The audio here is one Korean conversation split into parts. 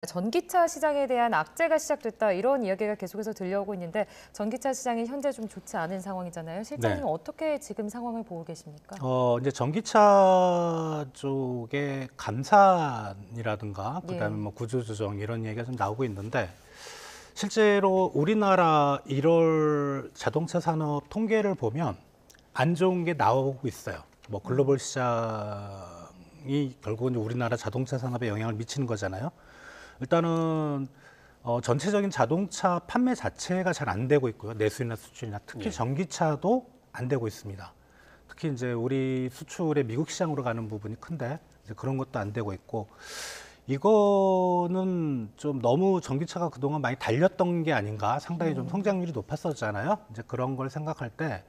전기차 시장에 대한 악재가 시작됐다 이런 이야기가 계속해서 들려오고 있는데 전기차 시장이 현재 좀 좋지 않은 상황이잖아요. 실장님 네. 어떻게 지금 상황을 보고 계십니까? 이제 전기차 쪽에 감산이라든가 그다음에 예. 뭐 구조조정 이런 얘기가 좀 나오고 있는데 실제로 우리나라 1월 자동차 산업 통계를 보면 안 좋은 게 나오고 있어요. 뭐 글로벌 시장이 결국은 우리나라 자동차 산업에 영향을 미치는 거잖아요. 일단은 전체적인 자동차 판매 자체가 잘 안 되고 있고요. 내수나 수출이나 특히 예. 전기차도 안 되고 있습니다. 특히 이제 우리 수출의 미국 시장으로 가는 부분이 큰데 이제 그런 것도 안 되고 있고 이거는 좀 너무 전기차가 그동안 많이 달렸던 게 아닌가 상당히 좀 성장률이 높았었잖아요. 이제 그런 걸 생각할 때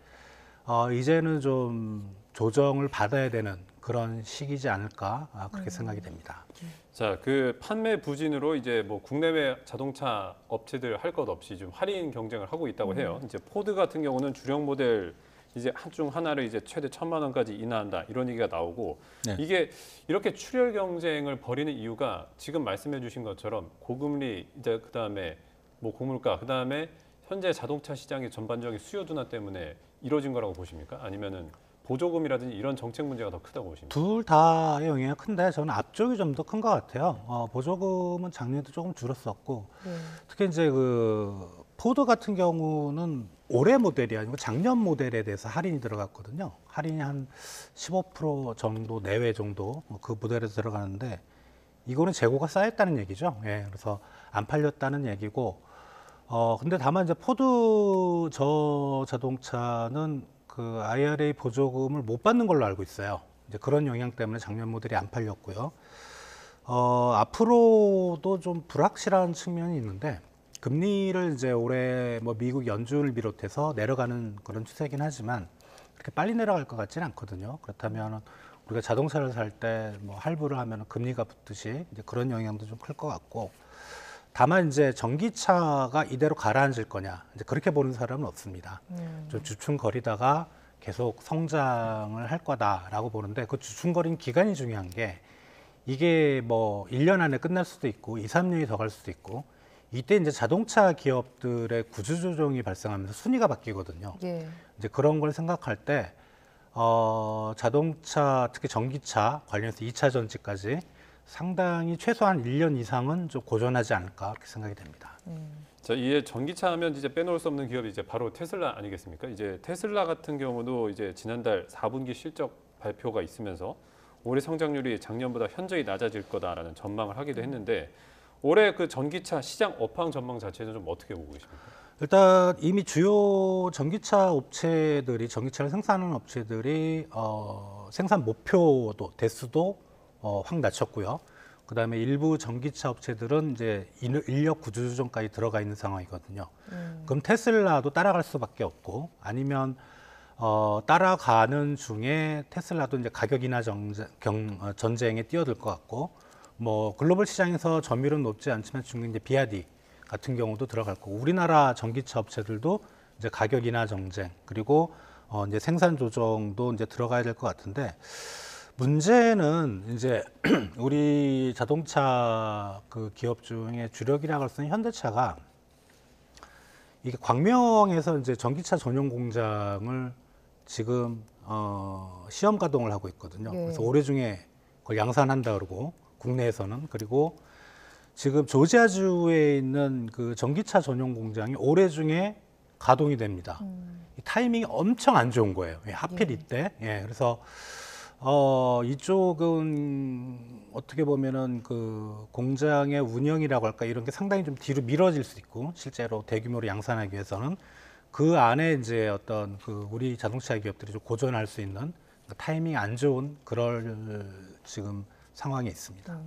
이제는 좀 조정을 받아야 되는 그런 시기지 않을까 그렇게 생각이 됩니다. 자, 그 판매 부진으로 이제 뭐 국내외 자동차 업체들 할 것 없이 좀 할인 경쟁을 하고 있다고 해요. 이제 포드 같은 경우는 주력 모델 이제 한중 하나를 이제 최대 1,000만 원까지 인하한다 이런 얘기가 나오고 네. 이게 이렇게 출혈 경쟁을 벌이는 이유가 지금 말씀해주신 것처럼 고금리 이제 그다음에 뭐 고물가 그다음에 현재 자동차 시장의 전반적인 수요 둔화 때문에 이루어진 거라고 보십니까? 아니면은 보조금이라든지 이런 정책 문제가 더 크다고 보십니까? 둘 다의 영향이 큰데 저는 앞쪽이 좀 더 큰 것 같아요. 보조금은 작년에도 조금 줄었었고 예. 특히 이제 그 포드 같은 경우는 올해 모델이 아니고 작년 모델에 대해서 할인이 들어갔거든요. 할인이 한 15% 정도 내외 정도 그 모델에서 들어가는데 이거는 재고가 쌓였다는 얘기죠. 예, 그래서 안 팔렸다는 얘기고 근데 다만 이제 포드 저 자동차는 그 IRA 보조금을 못 받는 걸로 알고 있어요. 이제 그런 영향 때문에 작년 모델이 안 팔렸고요. 앞으로도 좀 불확실한 측면이 있는데 금리를 이제 올해 뭐 미국 연준을 비롯해서 내려가는 그런 추세긴 하지만 그렇게 빨리 내려갈 것 같지는 않거든요. 그렇다면 우리가 자동차를 살 때 뭐 할부를 하면 금리가 붙듯이 이제 그런 영향도 좀 클 것 같고 다만 이제 전기차가 이대로 가라앉을 거냐 이제 그렇게 보는 사람은 없습니다. 좀 주춤거리다가 계속 성장을 할 거다라고 보는데 그 주춤거린 기간이 중요한 게 이게 뭐 1년 안에 끝날 수도 있고 2, 3년이 더 갈 수도 있고 이때 이제 자동차 기업들의 구조조정이 발생하면서 순위가 바뀌거든요. 예. 이제 그런 걸 생각할 때 자동차 특히 전기차 관련해서 2차 전지까지 상당히 최소한 1년 이상은 좀 고전하지 않을까 그렇게 생각이 됩니다. 자, 이에 전기차 하면 이제 빼놓을 수 없는 기업이 이제 바로 테슬라 아니겠습니까? 이제 테슬라 같은 경우도 이제 지난달 4분기 실적 발표가 있으면서 올해 성장률이 작년보다 현저히 낮아질 거다라는 전망을 하기도 했는데 올해 그 전기차 시장 업황 전망 자체는 좀 어떻게 보고 계십니까? 일단 이미 주요 전기차 업체들이 전기차를 생산하는 업체들이 생산 목표도 대수도 확 낮췄고요. 그다음에 일부 전기차 업체들은 이제 인력 구조조정까지 들어가 있는 상황이거든요. 그럼 테슬라도 따라갈 수밖에 없고 아니면 따라가는 중에 테슬라도 이제 가격 인하 전쟁에 뛰어들 것 같고 뭐 글로벌 시장에서 점유율은 높지 않지만 중국 이제 비아디 같은 경우도 들어갈 거고 우리나라 전기차 업체들도 이제 가격 인하 정쟁 그리고 이제 생산 조정도 이제 들어가야 될 것 같은데 문제는 이제 우리 자동차 그 기업 중에 주력이라고 할 수 있는 현대차가 이게 광명에서 이제 전기차 전용 공장을 지금 시험 가동을 하고 있거든요. 예. 그래서 올해 중에 그걸 양산한다 그러고 국내에서는 그리고 지금 조지아주에 있는 그 전기차 전용 공장이 올해 중에 가동이 됩니다. 이 타이밍이 엄청 안 좋은 거예요. 예, 하필 예. 이때. 예, 그래서 이쪽은 어떻게 보면은 그 공장의 운영이라고 할까 이런 게 상당히 좀 뒤로 미뤄질 수 있고 실제로 대규모로 양산하기 위해서는 그 안에 이제 어떤 그 우리 자동차 기업들이 좀 고전할 수 있는 타이밍이 안 좋은 그럴 지금 상황에 있습니다.